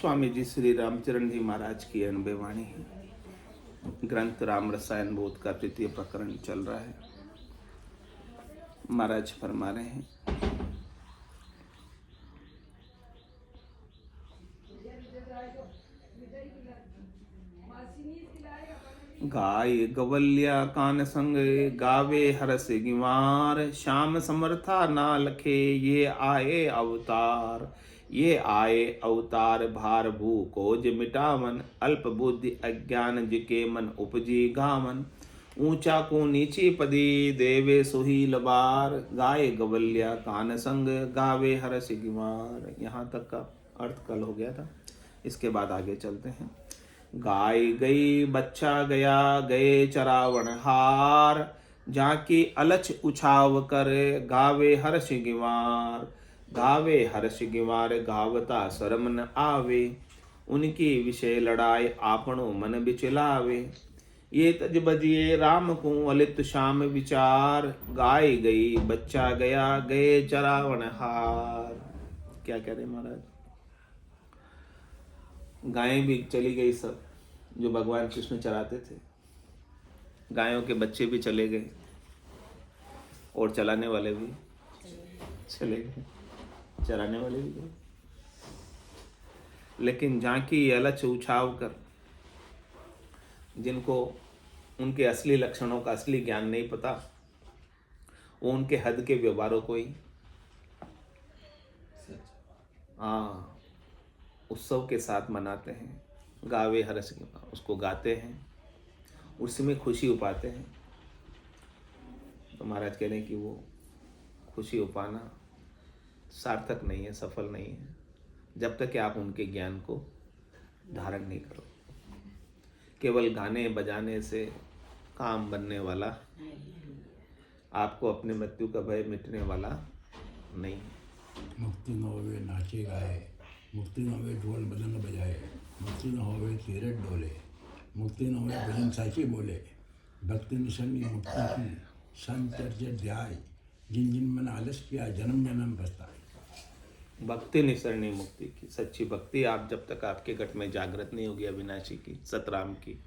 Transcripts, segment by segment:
स्वामी जी श्री रामचरण जी महाराज की अनुभव वाणी है। ग्रंथ राम रसायन बोध का 3 प्रकरण चल रहा है। महाराज फरमा रहे हैं, गाय गवल्या कान संग गावे हरस गिवार, श्याम समर्था ना लखे ये आए अवतार। ये आए अवतार भार भू कोज मिटावन, अल्प बुद्धि अज्ञान जिके मन उपजी गावन। ऊंचा को नीची पदी देवे सुही लबार, गाय गवल्या कान संग गावे हरस गिवार। यहाँ तक का अर्थ कल हो गया था, इसके बाद आगे चलते हैं। गाय गई बच्चा गया गए चरावण हार, जाकी अलच उछाव कर गावे हर्ष गिवार। गावे हर्ष गिवार गावता शरम न आवे, उनकी विषय लड़ाई आपनो मन बिचलावे। ये तज बजिए राम को अलित श्याम विचार, गाय गई बच्चा गया गए चरावण हार। क्या कह रहे महाराज? गायें भी चली गई सब जो भगवान कृष्ण चराते थे, गायों के बच्चे भी चले गए और चलाने वाले भी चले गए, चराने वाले भी गए। लेकिन झांकी अलच उछाव कर, जिनको उनके असली लक्षणों का असली ज्ञान नहीं पता, वो उनके हद के व्यवहारों को ही उत्सव के साथ मनाते हैं। गावे हरस उसको गाते हैं, उसमें खुशी उपाते हैं। तो महाराज कह रहे हैं कि वो खुशी उपाना सार्थक नहीं है, सफल नहीं है, जब तक कि आप उनके ज्ञान को धारण नहीं करो। केवल गाने बजाने से काम बनने वाला, आपको अपने मृत्यु का भय मिटने वाला नहीं है। मुक्ति न होवे नाचे गाए, मुक्ति न होवे ढोल बदन बजाए, मुक्ति न होवे तीरथ डोले, मुक्ति न होवे भजन साची बोले। भक्ति निशनी मुक्ति की संचर्य ध्याय, जिन जिन मन आलस किया जन्म जन्म पछताए। भक्ति निसरणी मुक्ति की सच्ची भक्ति, आप जब तक आपके घट में जागृत नहीं होगी अविनाशी की, सतराम की,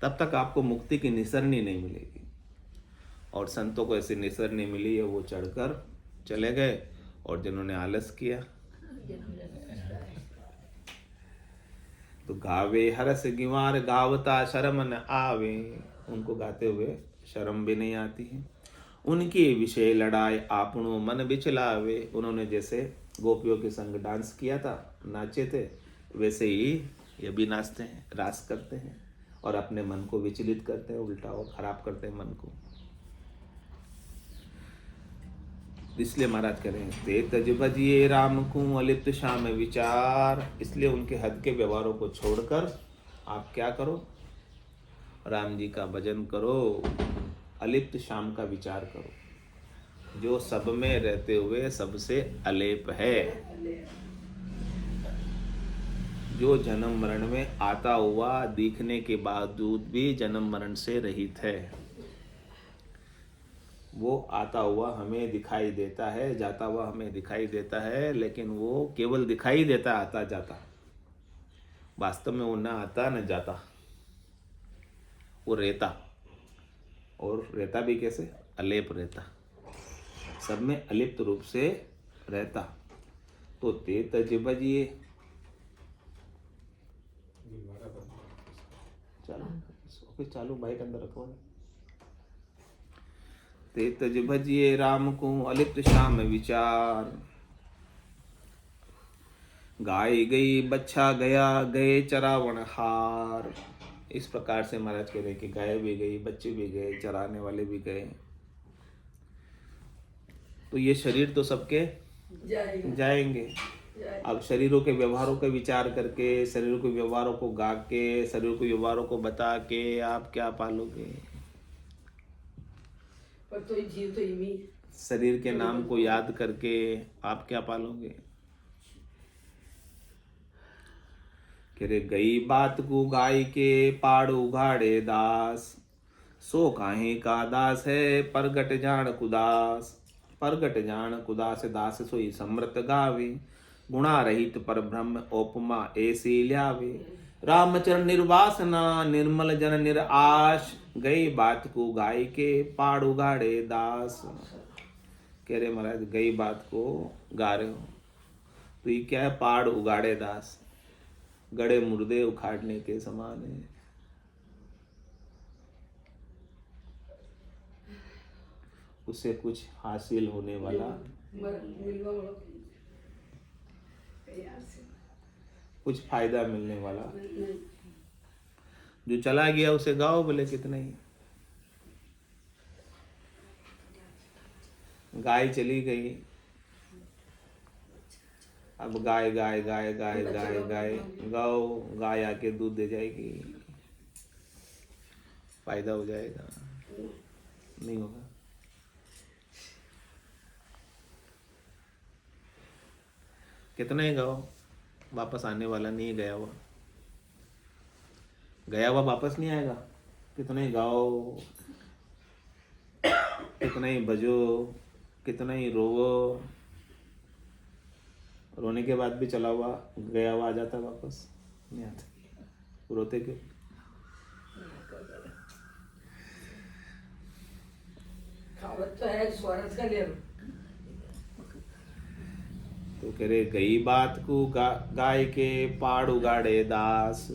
तब तक आपको मुक्ति की निसरणी नहीं मिलेगी। और संतों को ऐसी निसरणी मिली है, वो चढ़कर चले गए, और जिन्होंने आलस किया तो गावे हरस गिवार गावता शर्म न आवे, उनको गाते हुए शर्म भी नहीं आती है। उनकी विषय लड़ाई आपनो मन बिचलावे, उन्होंने जैसे गोपियों के संग डांस किया था, नाचे थे, वैसे ही ये भी नाचते हैं, रास करते हैं और अपने मन को विचलित करते हैं, उल्टा और खराब करते हैं मन को। इसलिए महाराज कह रहे हैं, ते तज बजिए राम को अलिप्त श्याम विचार। इसलिए उनके हद के व्यवहारों को छोड़कर आप क्या करो? राम जी का भजन करो, अलिप्त श्याम का विचार करो, जो सब में रहते हुए सबसे अलेप है, जो जन्म मरण में आता हुआ दिखने के बावजूद भी जन्म मरण से रहित है। वो आता हुआ हमें दिखाई देता है, जाता हुआ हमें दिखाई देता है, लेकिन वो केवल दिखाई देता, आता जाता। वास्तव में वो न आता न जाता, वो रहता, और रहता भी कैसे? अलेप रहता, सब में अलिप्त रूप से रहता। तो ते तज बजिए, चालू बाइक अंदर रखो। ते तज भजिए राम को अलिप्त श्याम विचार, गाय गई बच्चा गया गए चरावण हार। इस प्रकार से महाराज कह रहे कि गाय भी गई, बच्चे भी गए, चराने वाले भी गए। तो ये शरीर तो सबके जाएंगे। अब शरीरों के व्यवहारों का विचार करके, शरीरों के व्यवहारों को गा के, शरीरों के व्यवहारों को बता के आप क्या पालोगे? पर तो जीव तो इमी, शरीर के नाम को याद करके आप क्या पालोगे? कह रहे, गई बात को गाय के पाड़ उघाड़े दास, सो काहे का दास है परगट जान कुदास। परगट जान कुदास दास सोई समृत गावे, गुणा रहित पर ब्रह्म उपमा ऐसी ल्यावे। रामचरण निर्वासना निर्मल जन निराश, गई बात को गाय के पाड़ उगाड़े दास। कह रहे महाराज गई बात को गा रहे हो तो ये क्या है, पाड़ उगाड़े दास, गड़े मुर्दे उखाड़ने के समान है। उससे कुछ हासिल होने वाला, कुछ फायदा मिलने वाला, जो चला गया उसे गाओ बोले कितना ही। गाय चली गई, अब गाय गाय गाय गाय गाय गाय गाओ, गाय आके दूध दे जाएगी, फायदा हो जाएगा, नहीं होगा। कितना ही गाओ, वापस आने वाला नहीं है, गया हुआ, गया हुआ वापस नहीं आएगा। कितना ही गाओ, कितना ही बजो, कितना ही रोवो, रोने के बाद भी चला हुआ गया हुआ आ जाता, वापस नहीं आता। रोते क्यों? खावत तो है स्वरत का ले। तो कह रहे गई बात को गाय के पाड़ उगाड़े दास,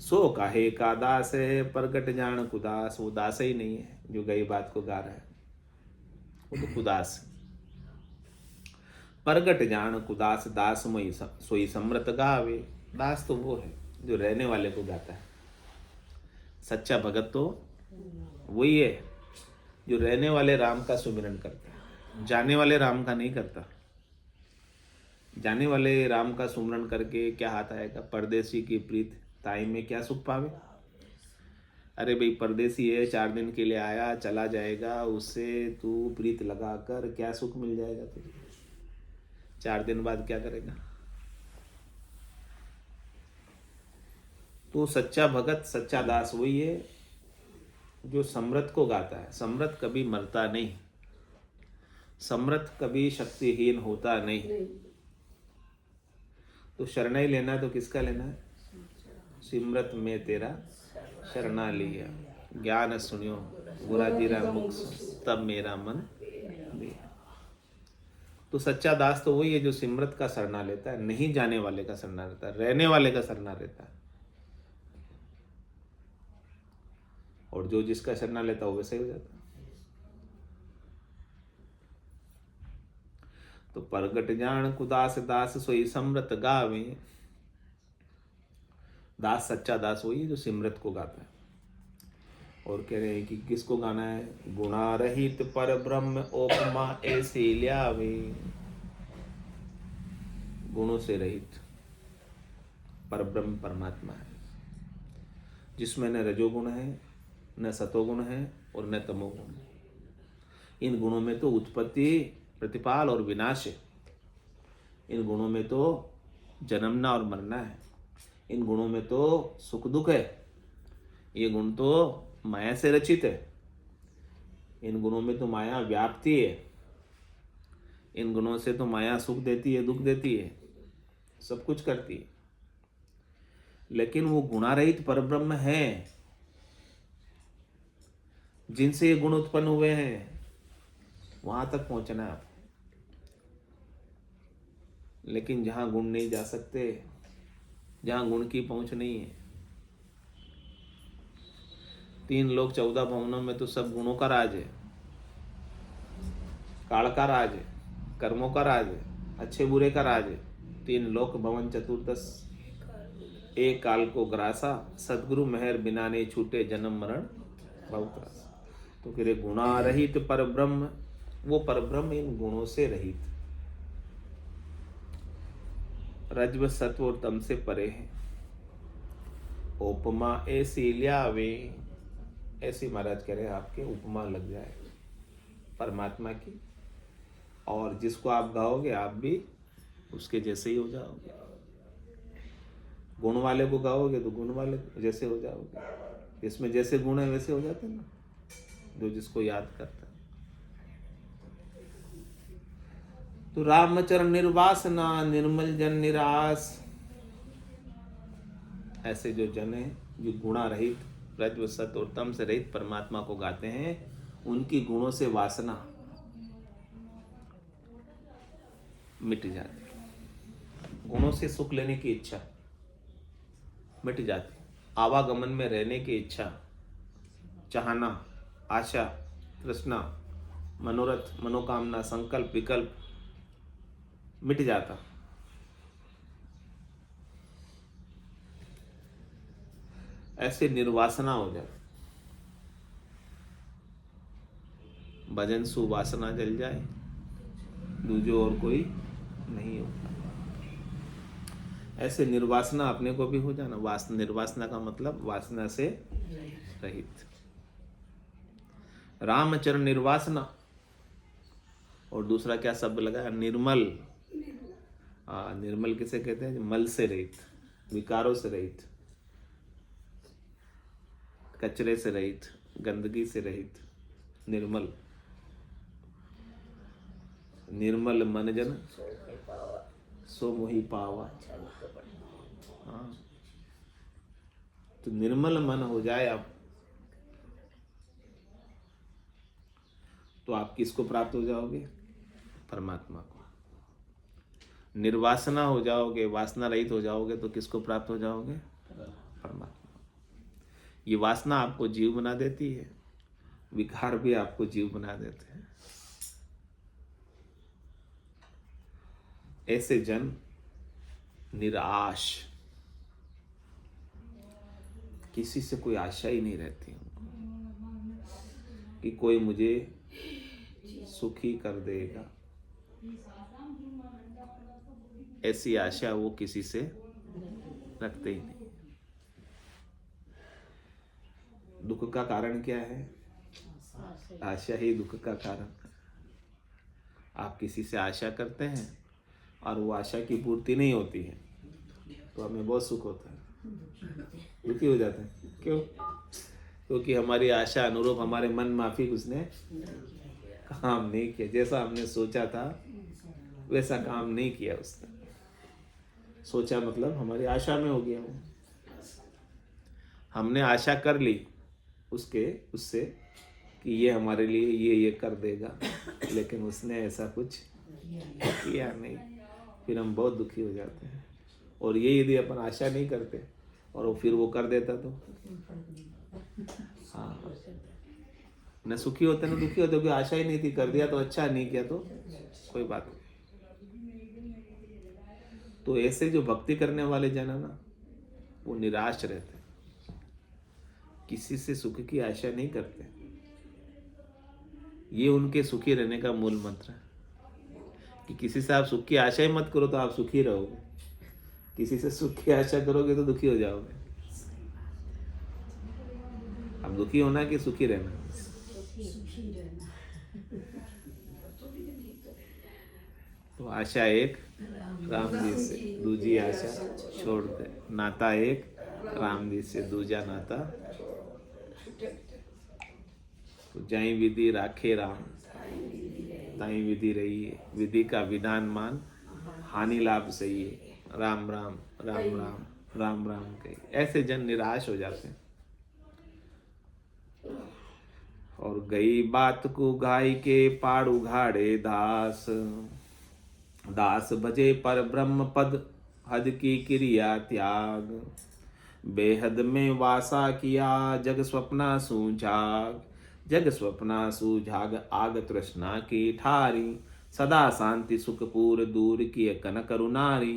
सो काहे का दास है प्रगट जान कुदास। वो दास ही नहीं है जो गई बात को गा रहा है, वो तो कुदास। प्रगट जान कुदास दास मोई सोई समृत गावे। दास तो वो है जो रहने वाले को गाता है। सच्चा भगत तो वही है जो रहने वाले राम का सुमिरन करता है, जाने वाले राम का नहीं करता। जाने वाले राम का सुमरन करके क्या हाथ आएगा? परदेसी की प्रीत ताई में क्या सुख पावे। अरे भाई परदेसी है, 4 दिन के लिए आया चला जाएगा, उससे तू प्रीत लगा कर क्या सुख मिल जाएगा तुझे? 4 दिन बाद क्या करेगा? तो सच्चा भगत सच्चा दास वही है जो समृत को गाता है। समृत कभी मरता नहीं, समृत कभी शक्तिहीन होता नहीं। तो शरणा ही लेना है तो किसका लेना है? सिमरत में तेरा शरणा लिया, ज्ञान सुनियो बुरा जीरा मुख तब मेरा मन दिया। तो सच्चा दास तो वही है जो सिमरत का शरणा लेता है, नहीं जाने वाले का शरणा लेता है, रहने वाले का शरणा लेता है। और जो जिसका शरणा लेता है वो वैसे ही हो जाता है। तो प्रगट जान कुदास दास सोई समृत गावे। दास सच्चा दास वही है जो सिमरत को गाता है। और कह रहे हैं कि किसको गाना है? गुणा रहित पर ब्रह्म उपमा ऐसी ल्यावे। गुणों से रहित पर ब्रह्म परमात्मा है, जिसमें न रजोगुण है, न सतोगुण है और न तमोगुण है। इन गुणों में तो उत्पत्ति, प्रतिपाल और विनाश है। इन गुणों में तो जन्मना और मरना है। इन गुणों में तो सुख दुख है। ये गुण तो माया से रचित है। इन गुणों में तो माया व्याप्ति है। इन गुणों से तो माया सुख देती है, दुख देती है, सब कुछ करती है। लेकिन वो गुणारहित परब्रह्म है जिनसे ये गुण उत्पन्न हुए हैं, वहां तक पहुंचना है आपको। लेकिन जहां गुण नहीं जा सकते, जहां गुण की पहुंच नहीं है, 3 लोक 14 भवनों में तो सब गुणों का राज है, काल का राज है, कर्मों का राज है, अच्छे बुरे का राज है। 3 लोक भवन चतुर्दश एक काल को ग्रासा, सदगुरु मेहर बिना नहीं छूटे जन्म मरण बहुत्रास। तो फिर गुणा रहित पर ब्रह्म, वो पर ब्रह्म इन गुणों से रहित, रज्व सत्व और तम से परे है। उपमा ऐसी ल्यावे। ऐसी महाराज कह रहे हैं आपके उपमा लग जाए परमात्मा की, और जिसको आप गाओगे आप भी उसके जैसे ही हो जाओगे। गुण वाले को गाओगे तो गुण वाले जैसे हो जाओगे। इसमें जैसे गुण है वैसे हो जाते हैं ना, जो जिसको याद करता है। तो रामचरण निर्वासना निर्मल जन निराश, ऐसे जो जन है जो गुणा रहित रज व सत और तम से रहित परमात्मा को गाते हैं, उनकी गुणों से वासना मिट जाती है, गुणों से सुख लेने की इच्छा मिट जाती, आवागमन में रहने की इच्छा, चाहना, आशा, तृष्णा, मनोरथ, मनोकामना, संकल्प, विकल्प मिट जाता। ऐसे निर्वासना हो जाए, भजन सुवासना जल जाए, दूजो और कोई नहीं होता। ऐसे निर्वासना अपने को भी हो जाना। वासना, निर्वासना का मतलब वासना से रहित। रामचरण निर्वासना, और दूसरा क्या शब्द लगा? निर्मल। निर्मल किसे कहते हैं? मल से रहित, विकारों से रहित, कचरे से रहित, गंदगी से रहित, निर्मल। निर्मल मन जन सो मोहि पावा। हाँ, तो निर्मल मन हो जाए आप, तो आप किसको प्राप्त हो जाओगे? परमात्मा को। निर्वासना हो जाओगे, वासना रहित हो जाओगे, तो किसको प्राप्त हो जाओगे? परमात्मा। ये वासना आपको जीव बना देती है, विकार भी आपको जीव बना देते हैं। ऐसे जन निराश, किसी से कोई आशा ही नहीं रहती कि कोई मुझे सुखी कर देगा, ऐसी आशा वो किसी से रखते ही नहीं। दुख का कारण क्या है? आशा ही दुख का कारण। आप किसी से आशा करते हैं और वो आशा की पूर्ति नहीं होती है, तो हमें बहुत सुख होता है, दुखी हो जाते हैं। क्यों? क्योंकि हमारी आशा अनुरूप हमारे मन माफिक उसने काम नहीं किया, जैसा हमने सोचा था वैसा काम नहीं किया उसने। सोचा मतलब हमारी आशा में हो गया वो, हमने आशा कर ली उससे कि ये हमारे लिए ये कर देगा, लेकिन उसने ऐसा कुछ किया नहीं। फिर हम बहुत दुखी हो जाते हैं। और ये यदि अपन आशा नहीं करते और वो फिर वो कर देता तो हाँ, न सुखी होते न दुखी होते, क्योंकि आशा ही नहीं थी। कर दिया तो अच्छा, नहीं किया तो कोई बात नहीं। तो ऐसे जो भक्ति करने वाले जन है ना, वो निराश रहते, किसी से सुख की आशा नहीं करते। ये उनके सुखी रहने का मूल मंत्र है कि किसी से आप सुख की आशा ही मत करो तो आप सुखी रहोगे, किसी से सुख की आशा करोगे तो दुखी हो जाओगे। अब दुखी होना कि सुखी रहना? तो आशा एक राम जी से, दूजी आशा छोड़ दे। नाता एक राम जी से, दूजा नाता तो जाई विधि राखे राम, ताई विधि रही है। विधि का विधान मान, हानि लाभ सही है। राम राम राम राम राम राम कही। ऐसे जन निराश हो जाते हैं। और गई बात को गाय के पाड़ उघाड़े दास, दास भजे पर ब्रह्म पद हद की क्रिया त्याग। बेहद में वासा किया जग स्वप्ना सूझाग, जग स्वप्ना सूझाग आग तृष्णा की ठारी। सदा शांति सुखपूर दूर किए कन करुणारी।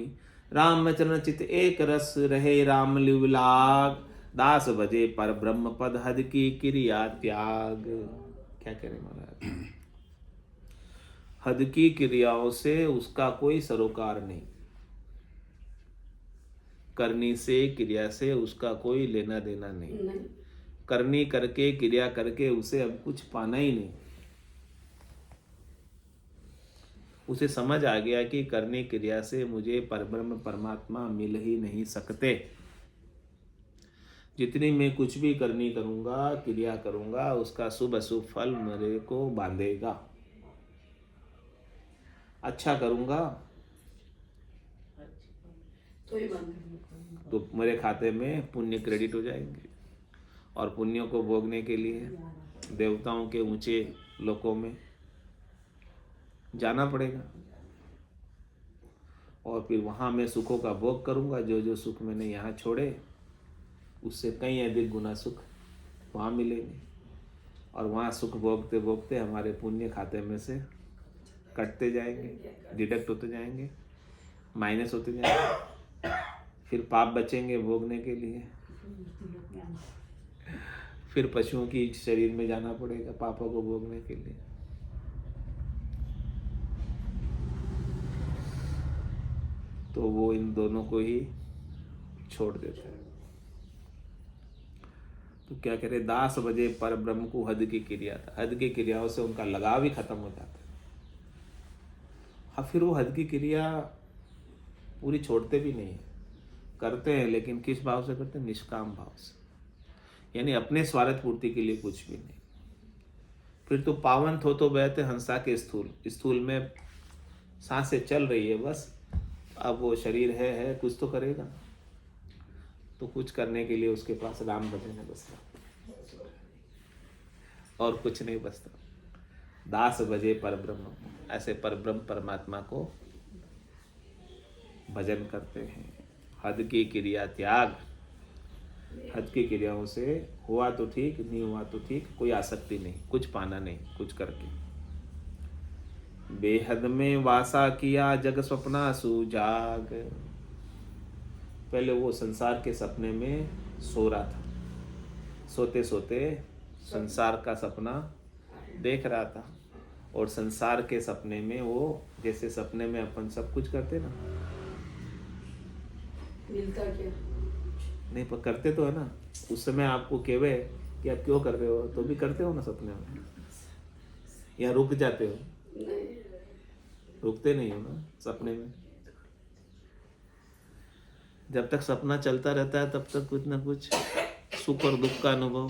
रामचरण चित एक रस रहे राम लिवलाग। दास भजे पर ब्रह्म पद हद की क्रिया त्याग। क्या कह रहे महाराज? हद की क्रियाओं से उसका कोई सरोकार नहीं, करनी से क्रिया से उसका कोई लेना देना नहीं। करनी करके क्रिया करके उसे अब कुछ पाना ही नहीं। उसे समझ आ गया कि करनी क्रिया से मुझे परब्रह्म परमात्मा मिल ही नहीं सकते। जितनी मैं कुछ भी करनी करूंगा, क्रिया करूंगा, उसका शुभ अशुभ फल मेरे को बांधेगा। अच्छा करूँगा तो ही मान तो मेरे खाते में पुण्य क्रेडिट हो जाएंगे, और पुण्यों को भोगने के लिए देवताओं के ऊंचे लोकों में जाना पड़ेगा, और फिर वहाँ मैं सुखों का भोग करूँगा। जो जो सुख मैंने यहाँ छोड़े उससे कई अधिक गुना सुख वहाँ मिलेंगे, और वहाँ सुख भोगते भोगते हमारे पुण्य खाते में से कटते जाएंगे, डिडक्ट होते जाएंगे, माइनस होते जाएंगे, फिर पाप बचेंगे भोगने के लिए, फिर पशुओं की शरीर में जाना पड़ेगा पापों को भोगने के लिए। तो वो इन दोनों को ही छोड़ देता है। तो क्या कह रहे, दास बजे पर ब्रह्म को हद की क्रिया था, हद की क्रियाओं से उनका लगाव ही खत्म हो जाता है। हाँ, फिर वो हद की क्रिया पूरी छोड़ते भी नहीं है, करते हैं, लेकिन किस भाव से करते हैं? निष्काम भाव से, यानी अपने स्वार्थ पूर्ति के लिए कुछ भी नहीं। फिर तो पावन थो तो बहते हंसा के स्थूल में सांसें चल रही है बस, अब वो शरीर है कुछ तो करेगा, तो कुछ करने के लिए उसके पास राम भजन है बसता, और कुछ नहीं बसता। दास बजे परब्रह्म, ऐसे परब्रह्म परमात्मा को भजन करते हैं। हद की क्रिया त्याग, हद की क्रियाओं से हुआ तो ठीक, नहीं हुआ तो ठीक, कोई आसक्ति नहीं, कुछ पाना नहीं कुछ करके। बेहद में वासा किया जग स्वप्ना सुजाग, पहले वो संसार के सपने में सो रहा था, सोते सोते संसार का सपना देख रहा था, और संसार के सपने में वो, जैसे सपने में अपन सब कुछ करते ना, मिलता क्या नहीं पर करते तो है ना, उस समय आपको कहवे कि आप क्यों कर रहे हो, तो भी करते हो ना सपने में, या रुक जाते हो? नहीं रुकते नहीं हो ना सपने में। जब तक सपना चलता रहता है तब तक कुछ ना कुछ सुख और दुख का अनुभव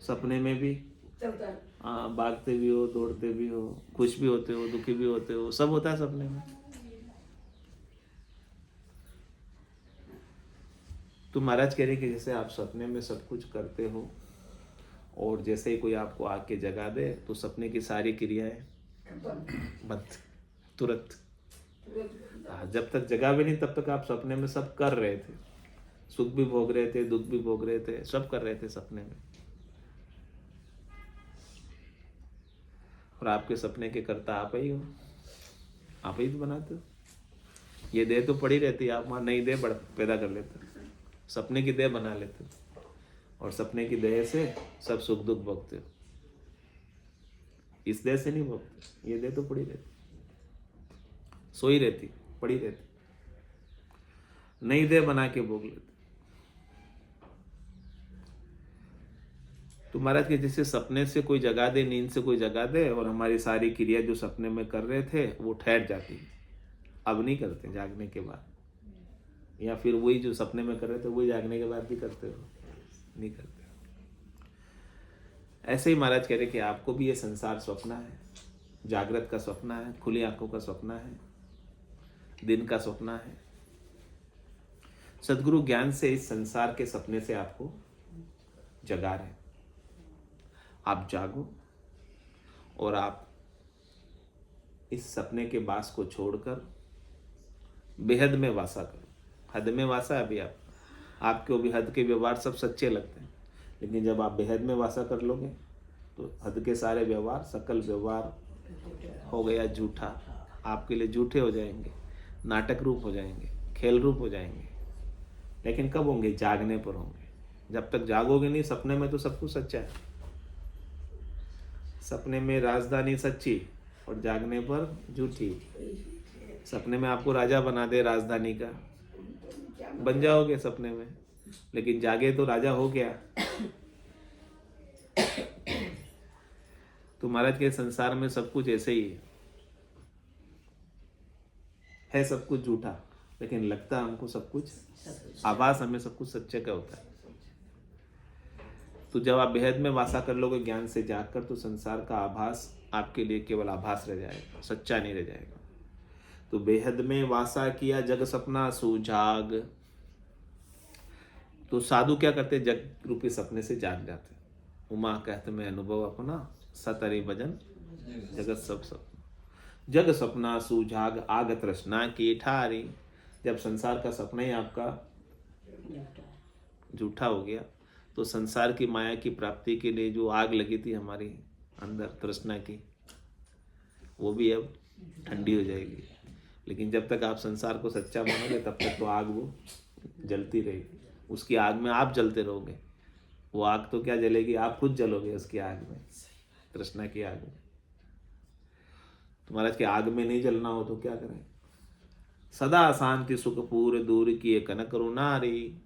सपने में भी, चलता है। हाँ, भागते भी हो, दौड़ते भी हो, खुश भी होते हो, दुखी भी होते हो, सब होता है सपने में। तो महाराज कह रहे कि जैसे आप सपने में सब कुछ करते हो, और जैसे ही कोई आपको आके जगा दे तो सपने की सारी क्रियाएं बंद, तुरंत। जब तक जगा भी नहीं तब तक आप सपने में सब कर रहे थे, सुख भी भोग रहे थे, दुख भी भोग रहे थे, सब कर रहे थे सपने में, और आपके सपने के कर्ता आप ही हो, आप ही तो बनाते हो। ये देह तो पड़ी रहती है, आप वहाँ नई देह पैदा कर लेते हो, सपने की देह बना लेते हो, और सपने की देह से सब सुख दुख भोगते हो। इस देह से नहीं भोगते, ये देह तो पड़ी रहती, सोई रहती, पड़ी रहती, नई देह बना के भोग लेते। तो महाराज के जैसे सपने से कोई जगा दे, नींद से कोई जगा दे, और हमारी सारी क्रिया जो सपने में कर रहे थे वो ठहर जाती है, अब नहीं करते जागने के बाद, या फिर वही जो सपने में कर रहे थे वही जागने के बाद भी करते हो? नहीं करते। ऐसे ही महाराज कह रहे कि आपको भी ये संसार स्वप्न है, जागृत का स्वप्न है, खुली आंखों का स्वप्न है, दिन का स्वप्न है। सद्गुरु ज्ञान से इस संसार के सपने से आपको जगा रहे। आप जागो और आप इस सपने के बास को छोड़कर बेहद में वासा करो। हद में वासा है अभी आपको भी हद के व्यवहार सब सच्चे लगते हैं, लेकिन जब आप बेहद में वासा कर लोगे तो हद के सारे व्यवहार, सकल व्यवहार हो गया झूठा, आपके लिए झूठे हो जाएंगे, नाटक रूप हो जाएंगे, खेल रूप हो जाएंगे। लेकिन कब होंगे? जागने पर होंगे। जब तक जागोगे नहीं, सपने में तो सब कुछ सच्चा है, सपने में राजधानी सच्ची और जागने पर झूठी। सपने में आपको राजा बना दे राजधानी का, बन जाओगे सपने में, लेकिन जागे तो राजा हो गया। तो महाराज के संसार में सब कुछ ऐसे ही है सब कुछ झूठा, लेकिन लगता हमको सब कुछ, आभास हमें सब कुछ सच्चे का होता है। तो जब आप बेहद में वासा कर लोगे ज्ञान से जागकर, तो संसार का आभास आपके लिए केवल आभास रह जाएगा, सच्चा नहीं रह जाएगा। तो बेहद में वासा किया जग सपना सुजाग। तो साधु क्या करते, जग रूपी सपने से जाग जाते। उमा कहते मैं अनुभव अपना, सतरी भजन जगत सब सपना। जग सपना सुजाग आग तृष्णा की ठारी। जब संसार का सपना ही आपका झूठा हो गया, तो संसार की माया की प्राप्ति के लिए जो आग लगी थी हमारी अंदर तृष्णा की, वो भी अब ठंडी हो जाएगी। लेकिन जब तक आप संसार को सच्चा मानोगे तब तक तो आग वो जलती रहेगी। उसकी आग में आप जलते रहोगे। वो आग तो क्या जलेगी, आप खुद जलोगे उसकी आग में, तृष्णा की आग में। तो महाराज की आग में नहीं जलना हो तो क्या करें। सदा शांति सुखपूर दूर किए कनक नारी।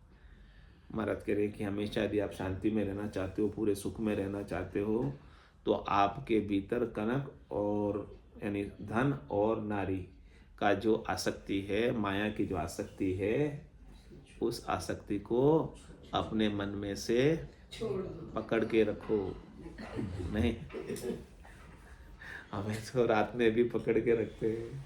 महाराज कह रहे कि हमेशा यदि आप शांति में रहना चाहते हो, पूरे सुख में रहना चाहते हो, तो आपके भीतर कनक और यानी धन और नारी का जो आसक्ति है, माया की जो आसक्ति है, उस आसक्ति को अपने मन में से पकड़ के रखो। नहीं, हमें तो रात में भी पकड़ के रखते हैं।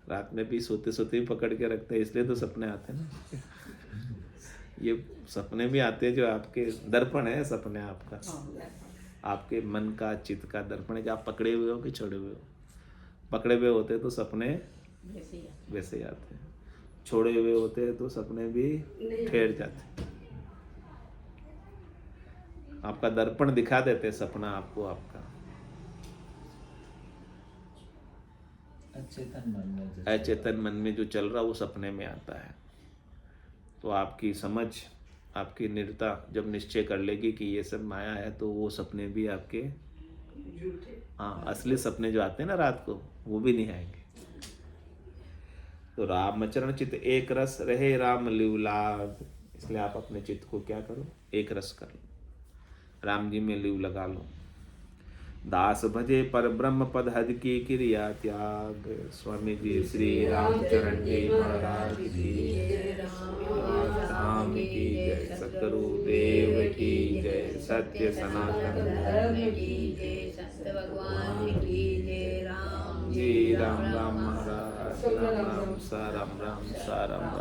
रात में भी सोते सोते ही पकड़ के रखते हैं, इसलिए तो सपने आते हैं ना। ये सपने भी आते हैं जो आपके दर्पण है। सपने आपका, आपके मन का, चित्त का दर्पण है, कि आप पकड़े हुए हो कि छोड़े हुए हो। पकड़े हुए होते तो सपने वैसे ही आते हैं, छोड़े हुए होते तो सपने भी ठहर जाते। आपका दर्पण दिखा देते सपना आपको, आपका अचेतन मन में जो चल रहा वो सपने में आता है। तो आपकी समझ, आपकी निरता जब निश्चय कर लेगी कि ये सब माया है, तो वो सपने भी आपके, हाँ, असली सपने जो आते हैं ना रात को, वो भी नहीं आएंगे। तो रामचरण चित्त एक रस रहे राम लिवलाग। इसलिए आप अपने चित्त को क्या करो, एक रस कर लो, राम जी में लिव लगा लो। दास भजे पर ब्रह्म पद हद की क्रिया त्याग। स्वामी जी श्री रामचरण जी महाराज की राम की जय, सतगुरु देव की जय, सत्य सनातन धर्म की जय, सत्य भगवान की जय। राम जी राम राम महाराज, राम राम सा राम राम सा राम राम।